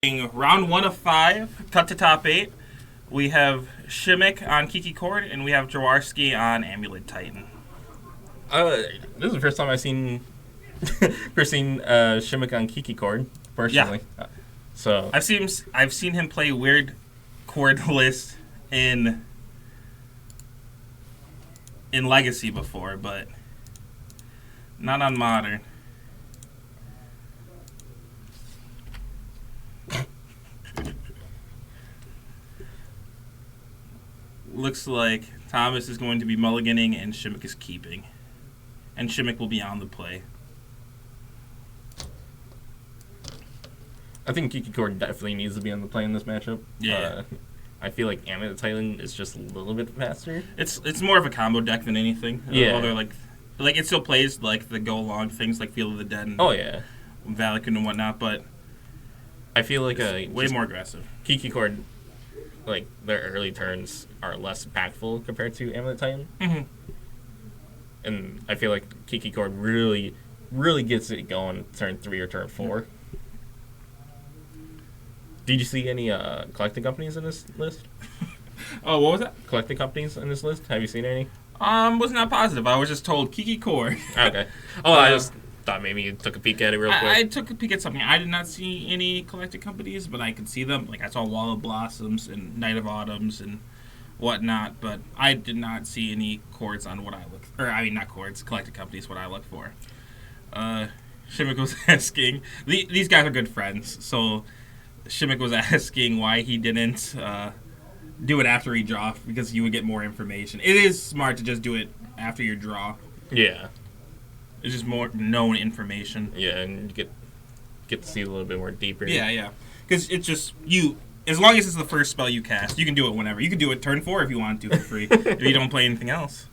Round 1 of 5, cut to top 8. We have Shimmick on Kiki Cord, and we have Jaworski on Amulet Titan. This is the first time I've seen Shimmick on Kiki Cord personally. Yeah. So I've seen him play weird chord list in Legacy before, but not on Modern. Looks like Thomas is going to be mulliganing and Shimmick is keeping. And Shimmick will be on the play. I think Kiki Cord definitely needs to be on the play in this matchup. Yeah. I feel like Amulet Titan is just a little bit faster. It's more of a combo deck than anything. Yeah. Although like it still plays like the go along things like Field of the Dead and Oh yeah. Valakut and whatnot, but I feel like way more aggressive. Kiki Cord, like their early turns are less impactful compared to Amulet Titan. Mm-hmm. And I feel like Kiki Cord really gets it going turn 3 or turn 4. Did you see any collecting companies in this list? Oh, what was that? Collecting companies in this list? Have you seen any? Was not positive. I was just told Kiki Core. Okay. Oh, I just thought maybe you took a peek at it real quick. I took a peek at something. I did not see any collected companies, but I could see them. Like I saw Wall of Blossoms and Night of Autumns and whatnot, but I did not see any chords on what I look. Or I mean, not chords. Collected companies. What I look for. Shimmick was asking. These guys are good friends, so Shimmick was asking why he didn't do it after he draw because you would get more information. It is smart to just do it after your draw. Yeah. It's just more known information. Yeah, and you get to see a little bit more deeper. Yeah. Because it's just you. As long as it's the first spell you cast, you can do it whenever. You can do it turn 4 if you want to for free. If you don't play anything else.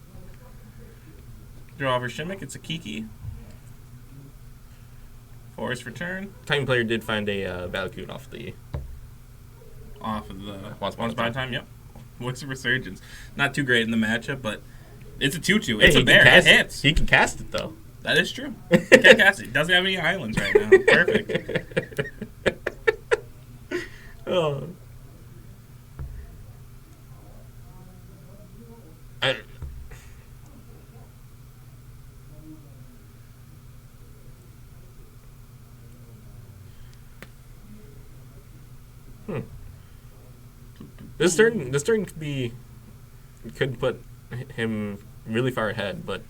Draw for Shimmick. It's a Kiki. 4 is for turn. Titan player did find a Valakut off the Once Upon a Time. Yep. What's the Resurgence? Not too great in the matchup, but it's a 2/2. It's a bear. It hits. He can cast it though. That is true. He can't cast it. Doesn't have any islands right now. Perfect. Oh. This turn could put him really far ahead, but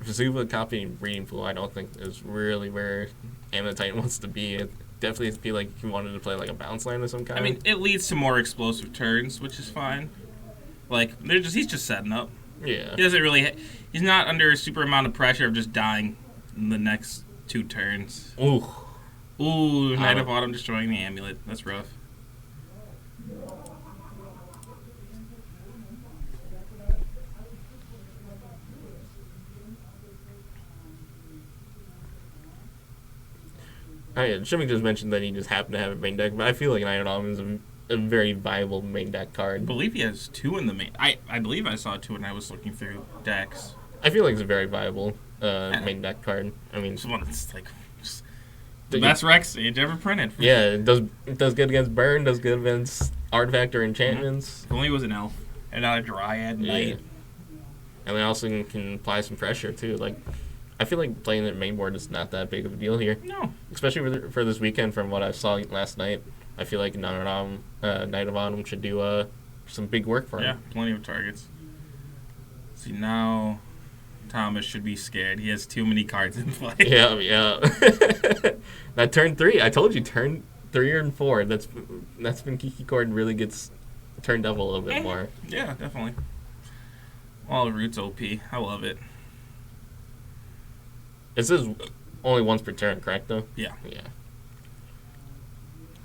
Zuba copying Breeding Pool I don't think is really where Amulet Titan wants to be. It definitely feel like he wanted to play like a bounce line of some kind. I mean, it leads to more explosive turns, which is fine. Like he's just setting up. Yeah. He doesn't really. He's not under a super amount of pressure of just dying in the next 2 turns. Ooh, Night of Autumn destroying the amulet. That's rough. Shimmick just mentioned that he just happened to have a main deck, but I feel like Night of Autumn is a very viable main deck card. I believe he has 2 in the main. I believe I saw 2 when I was looking through decks. I feel like it's a very viable main deck card. I mean, it's one that's like the best Rex stage ever printed. Yeah, it does good against burn, does good against artifact or enchantments. If only it was an elf and not a dryad knight. And they also can apply some pressure too. Like, I feel like playing the main board is not that big of a deal here. No, especially for this weekend. From what I saw last night, I feel like Night of Autumn should do some big work for him. Yeah, plenty of targets. See, now Thomas should be scared. He has too many cards in play. Yeah. That turn 3, I told you, turn 3 and 4. That's when Kiki Cord really gets turned up a little bit more. Yeah, definitely. All the roots OP. I love it. It says only once per turn, correct though? Yeah. Yeah.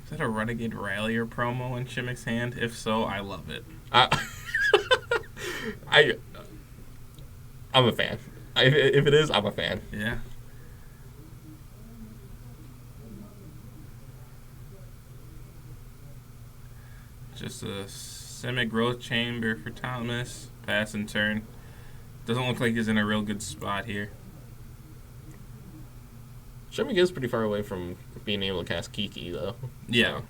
Is that a Renegade Rallier promo in Shimmick's hand? If so, I love it. I'm a fan. If it is, I'm a fan. Yeah. Just a semi-growth chamber for Thomas. Pass and turn. Doesn't look like he's in a real good spot here. Shimmick is pretty far away from being able to cast Kiki, though. Yeah. So.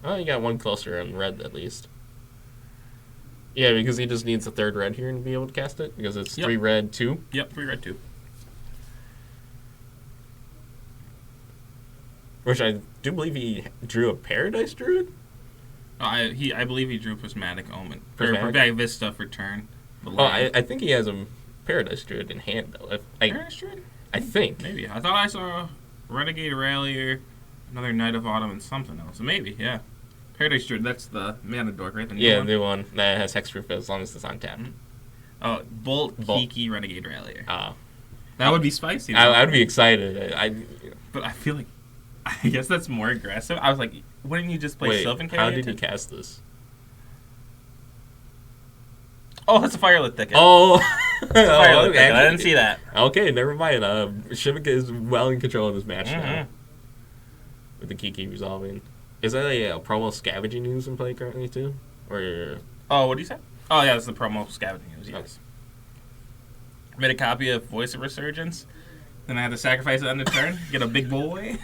Oh, you got one closer on red, at least. Yeah, because he just needs a third red here to be able to cast it, because it's 3 red, 2. Yep, 3 red, 2. Which I do believe he drew a Paradise Druid? I believe he drew Prismatic Omen. Prismatic? Or Vista for turn. I think he has a Paradise Druid in hand, though. Paradise Druid? I think. Maybe. I thought I saw Renegade Rallier, another Knight of Autumn, and something else. Maybe, yeah. Paradise Druid, that's the Mana Dork, right? The new one? New one that has hexproof as long as it's on tap. Oh, Bolt. Kiki, Renegade Rallier. That would be spicy. I'd be excited. But I feel like, I guess that's more aggressive. I was like, wouldn't you just play Sylvan Carrier? How did he cast this? Oh, it's a Firelit Thicket. Oh, Firelit Thicket. I didn't see that. Okay, never mind. Shimmick is well in control of this match now. With the Kiki resolving. Is that a promo scavenging news in play currently, too? Or... Oh, what do you say? Oh, yeah, it's the promo scavenging news, yes. Okay. Made a copy of Voice of Resurgence. Then I had to sacrifice it on the turn, get a big boy.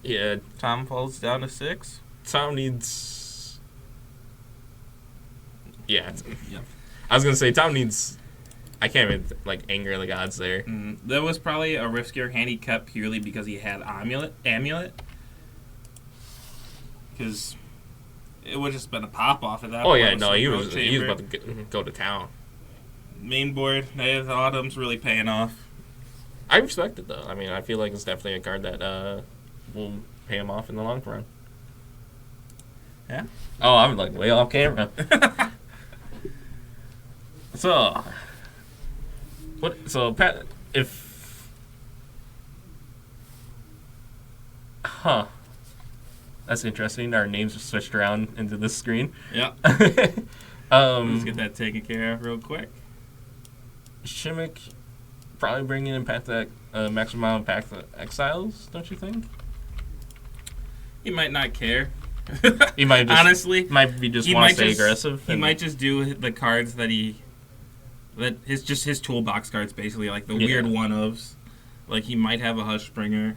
Yeah. Tom falls down to 6. Tom needs... Yeah. Yep. I was going to say, Tom needs... I can't even, anger the gods there. That was probably a riskier hand he kept purely because he had Amulet. Because it would have just been a pop-off at that point. Oh, yeah, no, he was about to go to town. Main board, Knight of the Autumn's really paying off. I respect it, though. I mean, I feel like it's definitely a card that will pay him off in the long run. Yeah? Oh, I'm, way off camera. So... Pat, if... Huh. That's interesting. Our names are switched around into this screen. Yeah. Let's get that taken care of real quick. Shimmick probably bringing in maximum amount of Path of Exiles, don't you think? He might not care. He might just, honestly might be just want to stay aggressive. He might just do the cards that his toolbox cards, basically, like the weird one-ofs. Like, he might have a Hushbringer.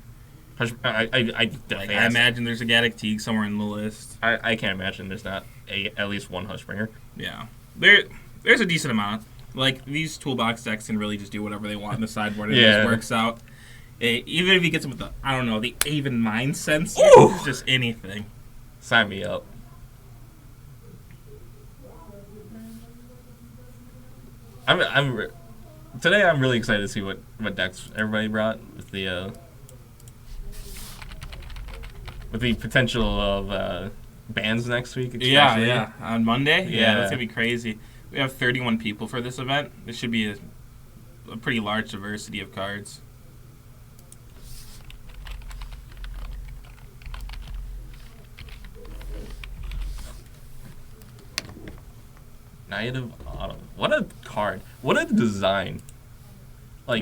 I imagine there's a Gaddock Teeg somewhere in the list. I can't imagine there's not at least one Hushbringer. Yeah. There's a decent amount. Like, these toolbox decks can really just do whatever they want in the sideboard. It just works out. Even if he gets them with the Aven Mind Sense, just anything. Sign me up. Today I'm really excited to see what decks everybody brought with the potential of bans next week. Especially. Yeah. On Monday? Yeah. That's going to be crazy. We have 31 people for this event. This should be a pretty large diversity of cards. Knight of Autumn. What a card. What a design. Let's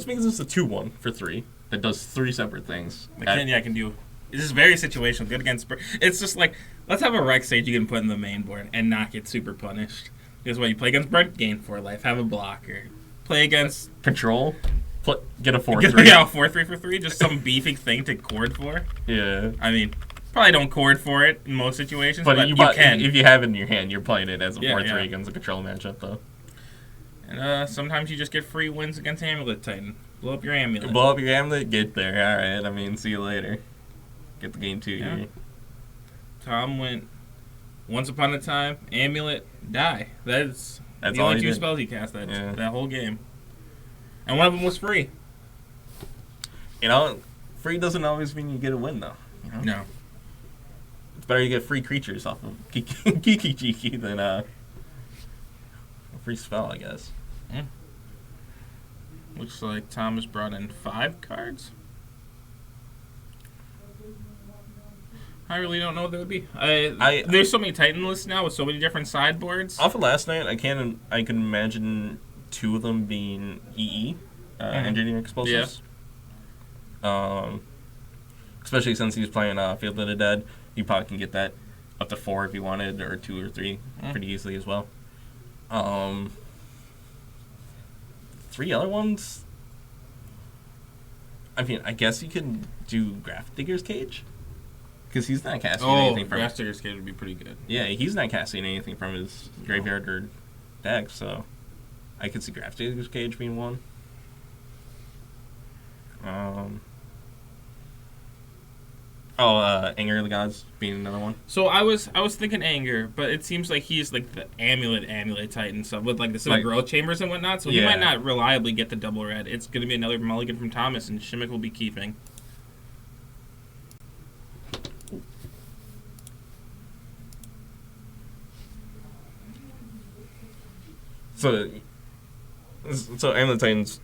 make this a 2/1 for 3 that does 3 separate things. I can do. This is very situational. Good against. It's just like, let's have a Rex Sage you can put in the main board and not get super punished. Because when you play against Burnt, gain 4 life, have a blocker. Play against Control, get a 4/3. Yeah, 4/3 for 3. Just some beefy thing to cord for. Yeah. I mean, probably don't cord for it in most situations, but you can. If you have it in your hand, you're playing it as a 4/3 against a control matchup, though. And sometimes you just get free wins against Amulet Titan. Blow up your Amulet. Blow up your Amulet, get there. All right, I mean, see you later. Get the game 2 here. Tom went Once Upon a Time, Amulet, die. That's the all only 2 did. spells he cast that whole game. And one of them was free. Free doesn't always mean you get a win, though. No. It's better you get free creatures off of Kiki than a free spell, I guess. Looks like Tom has brought in 5 cards. I really don't know what that would be. There's so many Titan lists now with so many different sideboards. Off of last night, I can imagine 2 of them being EE, Engineering Explosives. Yeah. Especially since he's playing Field of the Dead, you probably can get that up to 4 if you wanted, or 2 or 3 pretty easily as well. 3 other ones. I mean, I guess you could do Grafdigger's Cage, because he's not casting anything from. Grafdigger's Cage would be pretty good. Yeah, he's not casting anything from his graveyard or deck, so I could see Grafdigger's Cage being one. Anger of the Gods being another one. So I was thinking Anger, but it seems like he's like the amulet Titan stuff with like the Civic Growth Chambers and whatnot. So he might not reliably get the double red. It's going to be another mulligan from Thomas, and Shimmick will be keeping. So Amulet Titan's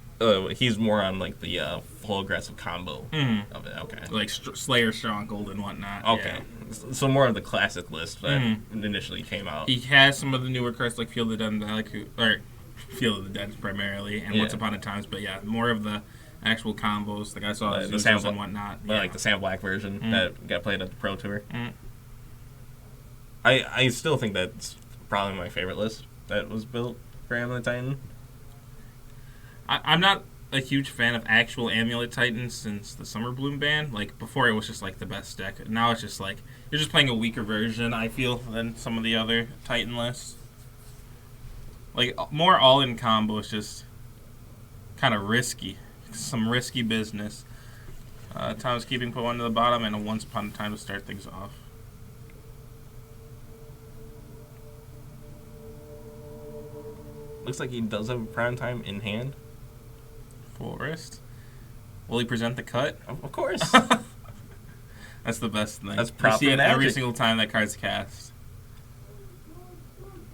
he's more on like the full aggressive combo of it. Okay, like Slayer, Stronghold, and whatnot. Okay, yeah. So more of the classic list that initially came out. He has some of the newer cards like Field of the Dead, or Field of the Dead primarily, and Once Upon a Times. But yeah, more of the actual combos. Like I saw the Zeus and whatnot. Like the Sam Black version that got played at the Pro Tour. I still think that's probably my favorite list that was built for Amulet Titan. I'm not a huge fan of actual Amulet Titans since the Summer Bloom ban. Like, before it was just, like, the best deck. Now it's just, like, you're just playing a weaker version, I feel, than some of the other Titan lists. Like, more all-in combo is just kind of risky. Some risky business. Thomas keeping put one to the bottom and a Once Upon a Time to start things off. Looks like he does have a prime time in hand. Forest. Will he present the cut? Of course. That's the best thing. That's proper You see it magic. every single time that card's cast.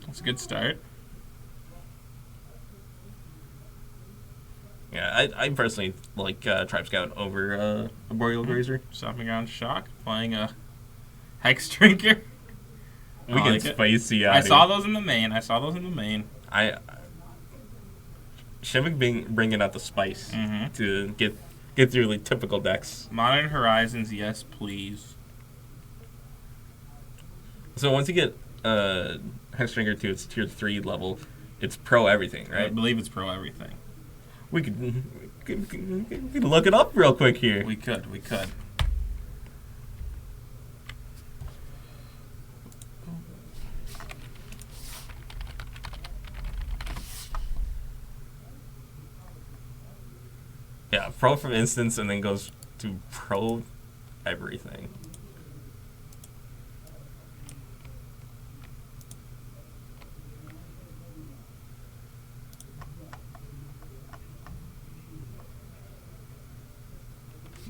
That's a good start. Yeah, I personally like Tribe Scout over Arboreal Grazer. Stomping on Shock, playing a Hex Drinker. We get like spicy. I saw those in the main. Shimmick bringing out the spice to get through like typical decks. Modern Horizons, yes please. So once you get Hexdrinker to its tier 3 level, it's pro everything, right? I believe it's pro everything. We could look it up real quick here. We could. Yeah, pro from instance and then goes to pro everything.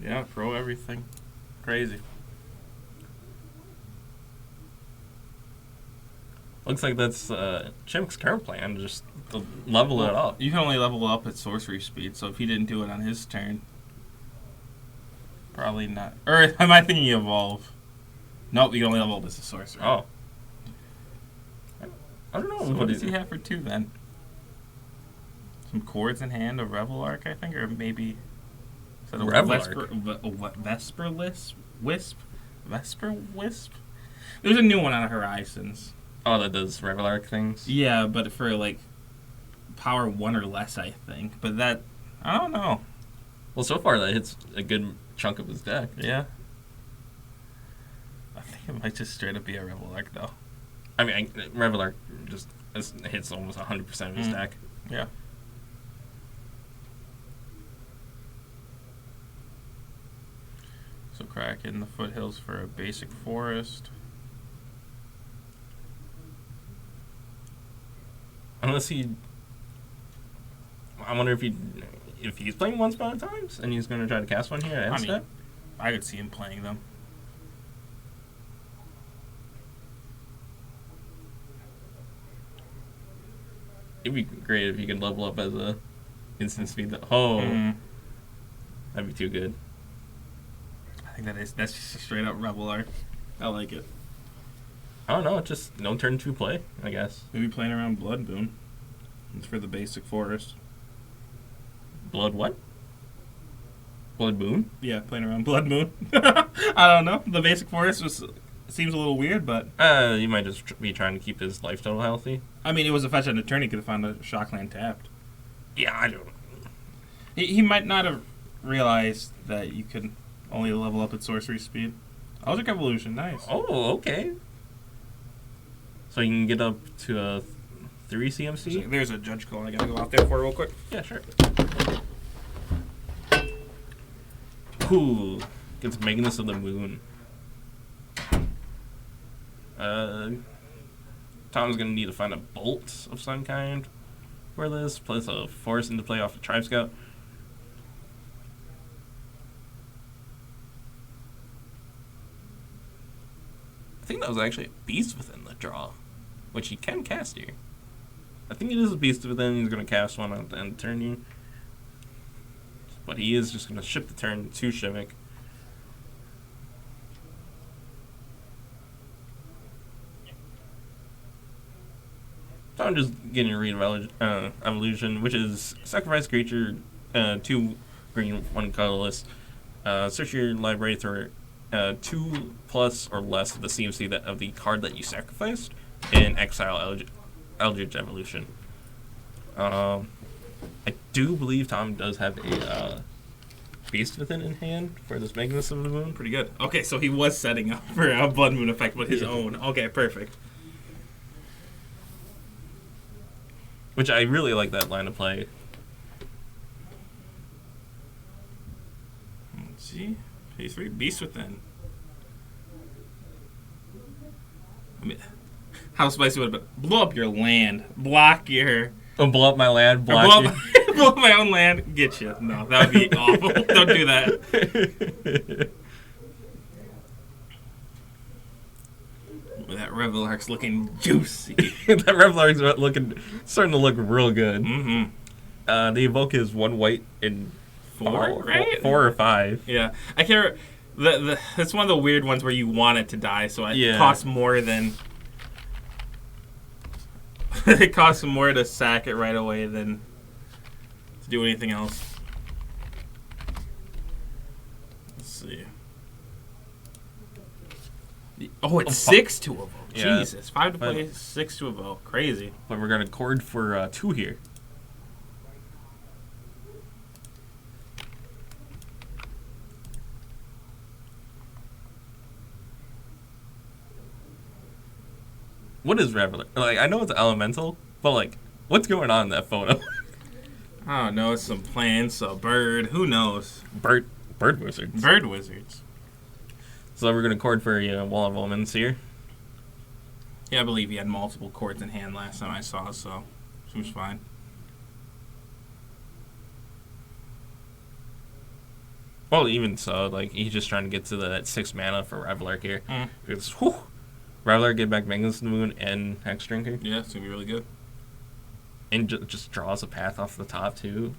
Yeah, pro everything. Crazy. Looks like that's Shimmick's current plan, just to level it up. You can only level up at sorcery speed, so if he didn't do it on his turn, probably not. Or am I thinking evolve? Nope, you can only level up as a sorcerer. Oh. I don't know. So what does he have for 2 then? Some chords in hand, a Revel Arc, I think, or maybe is that a Revel Vesper Wisp? Vesper Wisp? There's a new one on Horizons. Oh, that does Revel Arc things? Yeah, but for like power 1 or less, I think. But that, I don't know. Well, so far that hits a good chunk of his deck. Yeah. I think it might just straight up be a Revel Arc, though. I mean, Revel Arc just hits almost 100% of his deck. Yeah. So Kraken, the Foothills for a basic forest. Unless he... I wonder if he's playing Once Upon a Times and he's going to try to cast one here at end step. I could see him playing them. It'd be great if you could level up as a instant speed. That'd be too good. I think that's just a straight up Revel Arc. I like it. I don't know, just no turn 2 play, I guess. Maybe playing around Blood Moon. It's for the basic forest. Blood what? Blood Moon? Yeah, playing around Blood Moon. I don't know. The basic forest seems a little weird, but... You might just be trying to keep his life total healthy. I mean, it was a fetch on a turn. He could have found a Shockland tapped. Yeah, I don't He might not have realized that you could only level up at sorcery speed. Eldritch Evolution, nice. Oh, okay. So you can get up to a 3 CMC? There's a judge call I gotta go out there for real quick. Yeah, sure. Ooh, gets Magnus of the Moon. Tom's gonna need to find a bolt of some kind for this. Place a force into play off the Tribe Scout. I think that was actually a Beast Within the draw, which he can cast here. I think it is a Beast Within. He's going to cast one at the end of the turn here. But he is just going to ship the turn to Shimmick. So I'm just getting a read of Evolution, which is sacrifice creature, 2 green, 1 colorless. Search your library for 2 plus or less of the CMC of the card that you sacrificed, and exile Eldritch Evolution. I do believe Tom does have a Beast Within in hand for this Magnus of the Moon. Pretty good. Okay, so he was setting up for a Blood Moon effect with his own. Okay, perfect. Which I really like that line of play. Let's see. Phase 3, Beast Within. I mean, how spicy would it be? Blow up your land. Block your... Oh, blow up my land, block blow, you. up, blow up my own land. Get you. No, that would be awful. Don't do that. That Revelark's looking juicy. That Revelark's starting to look real good. Mm-hmm. The evoke is 1 white and 4, right? 4 or 5. Yeah, I can't. It's one of the weird ones where you want it to die, so it costs more than. It costs more to sack it right away than to do anything else. Let's see. Oh, it's 6 to evoke. Yeah. Jesus, 5 to play, 6 to evoke. Crazy. But we're gonna cord for 2 here. What is Reveler? Like, I know it's elemental, but like, what's going on in that photo? I don't know. It's some plants, a bird. Who knows? Bird wizards. Bird wizards. So we're gonna cord for Wall of Omens here. Yeah, I believe he had multiple chords in hand last time I saw, so seems fine. Well, even so, like, he's just trying to get to that 6 mana for Revelark here. Mm. Because, Revelark get back Magnus of the Moon and Hex Drinker. Yeah, it's going to be really good. And just draws a path off the top, too.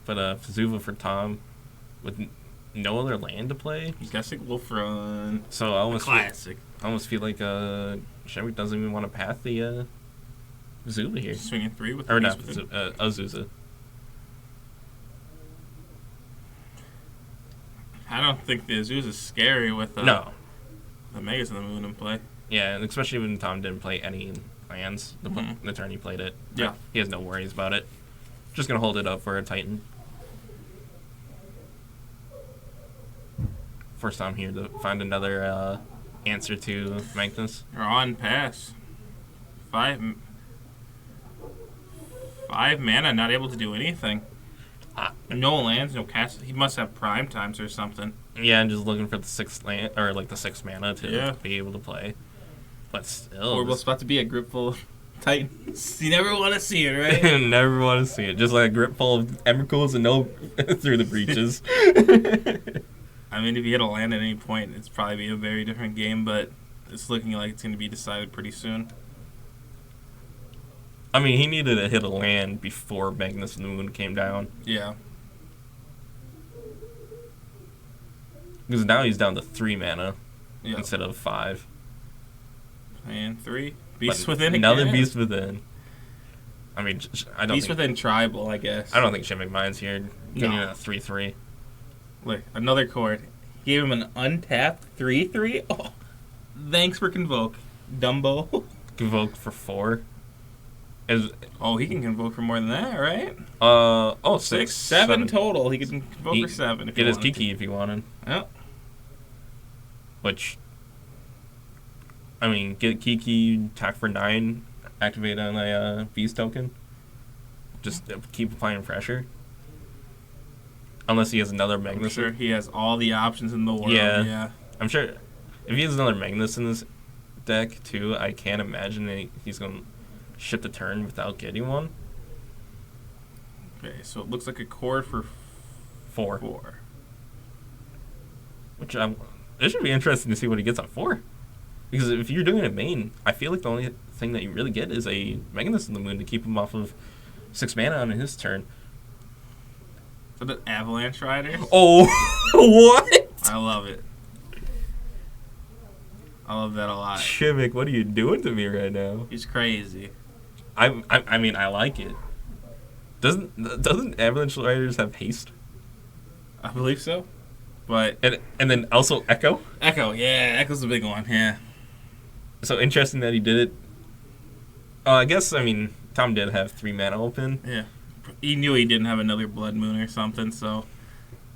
But Vesuva for Tom with no other land to play. He's got Sick Wolf Run. So I almost Classic. feel like Shemwick doesn't even want to path the Vesuva here. Swinging 3 with Or the not, Azusa. I don't think the Azusa is scary with No. the Magus of the Moon in play. Yeah, and especially when Tom didn't play any lands the turn he played it. Yeah. He has no worries about it. Just going to hold it up for a Titan. First time here to find another answer to Magnus. You're on pass. 5 mana, not able to do anything. No lands, no cast. He must have prime times or something. Yeah, I'm just looking for the 6 land or like the 6 mana to be able to play. But still, Or was about to be a group full of Titans. You never want to see it, right? never want to see it. Just like a grip full of Emrakuls and no through the breaches. I mean, if you hit a land at any point, it's probably be a very different game, but it's looking like it's going to be decided pretty soon. I mean, he needed to hit a land before Magnus of the Moon came down. Yeah. Because now he's down to 3 mana Yeah. instead of 5. And 3. Beast But Within another again. Beast Within. I mean, I don't Beast think, Within Tribal, I guess. I don't think Shimmick minds here. Getting No. a 3/3. Look, another chord. Gave him an untapped 3/3. Oh, thanks for Convoke, Dumbo. Convoke for 4. Is Oh, he can convoke for more than that, right? six, Seven total. He can convoke He- for 7 if Get he his wanted Kiki if he wanted. to. Yep. Which, I mean, get Kiki, attack for 9, activate on a Beast token. Just keep applying pressure. Unless he has another I'm Magnus. sure he has all the options in the world. Yeah. Yeah. I'm sure if he has another Magnus in this deck too, I can't imagine that he's going to ship the turn without getting one. Okay, so it looks like a cord for 4. 4. Which it should be interesting to see what he gets on 4. Because if you're doing a main, I feel like the only thing that you really get is a Magnus in the Moon to keep him off of 6 mana on his turn. So the Avalanche Riders. Oh, what? I love it. I love that a lot. Shimmick, what are you doing to me right now? He's crazy. I mean, I like it. Doesn't Avalanche Riders have haste? I believe so. But And then also Echo? Echo, yeah, Echo's a big one. Yeah. So interesting that he did it. I guess, I mean, Tom did have 3 mana open. Yeah. He knew he didn't have another Blood Moon or something, so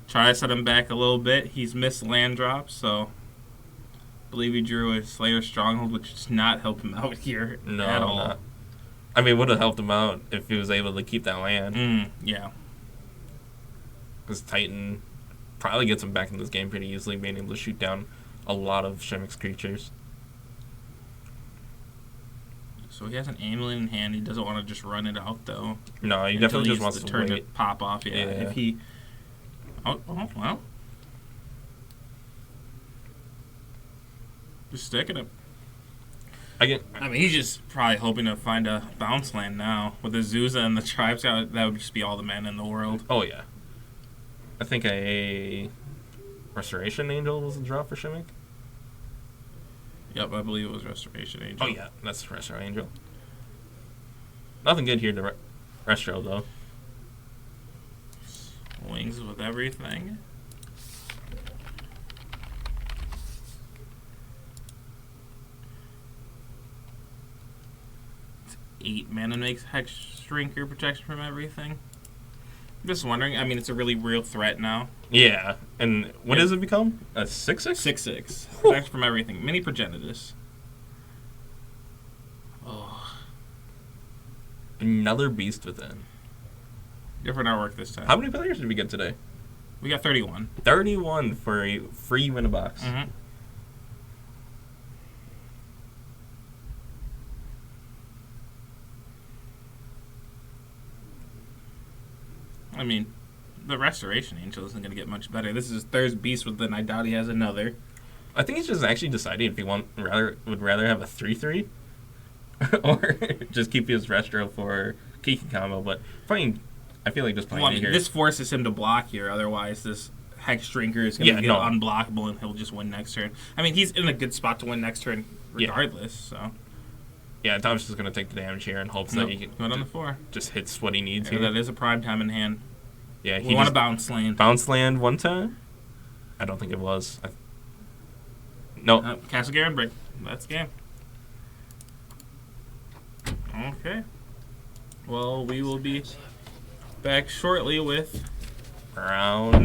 try to set him back a little bit. He's missed land drops, so I believe he drew a Slayer Stronghold, which does not help him out here No, at all. not. I mean, it would have helped him out if he was able to keep that land. Yeah. Because Titan probably gets him back in this game pretty easily, being able to shoot down a lot of Shimmick's creatures. So he has an Amulet in hand. He doesn't want to just run it out, though. No, he until definitely just gets wants the to turn wait. to pop off. Yeah. Yeah. If he. Oh, well. Just sticking it. I mean, he's just probably hoping to find a bounce land now. With the Azusa and the Tribes, that would just be all the mana in the world. Oh, yeah. I think a Restoration Angel was a draw for Shimmick. Yep, I believe it was Restoration Angel. Oh, yeah, that's Restoration Angel. Nothing good here to Restro, though. Wings with everything. It's 8 mana makes Hex Shrinker protection from everything. I'm just wondering, I mean, it's a really real threat now. Yeah, and what Yeah. does it become? A 6/6? 6/6. Protection from everything. Mini Progenitus. Oh, Another Beast Within. different artwork this time. How many players did we get today? We got 31. 31 for a free win a box. Mm-hmm. I mean, the Restoration Angel isn't going to get much better. This is his third Beast Within. I doubt he has another. I think he's just actually deciding if he would rather have a 3/3 or just keep his Restro for Kiki combo. But playing, I feel like just playing Well, I it mean, here. this forces him to block here. Otherwise, this Hex Shrinker is going to get no. unblockable and he'll just win next turn. I mean, he's in a good spot to win next turn Yeah. regardless. So Yeah, Tom's just going to take the damage here in hopes Nope, that he go on the 4. just hits what he needs Yeah, here. that is a prime time in hand. Yeah, We he want just to bounce land. bounce land one time? I don't think it was. No. Castle Garen break. That's game. Okay. Well, we will be back shortly with Round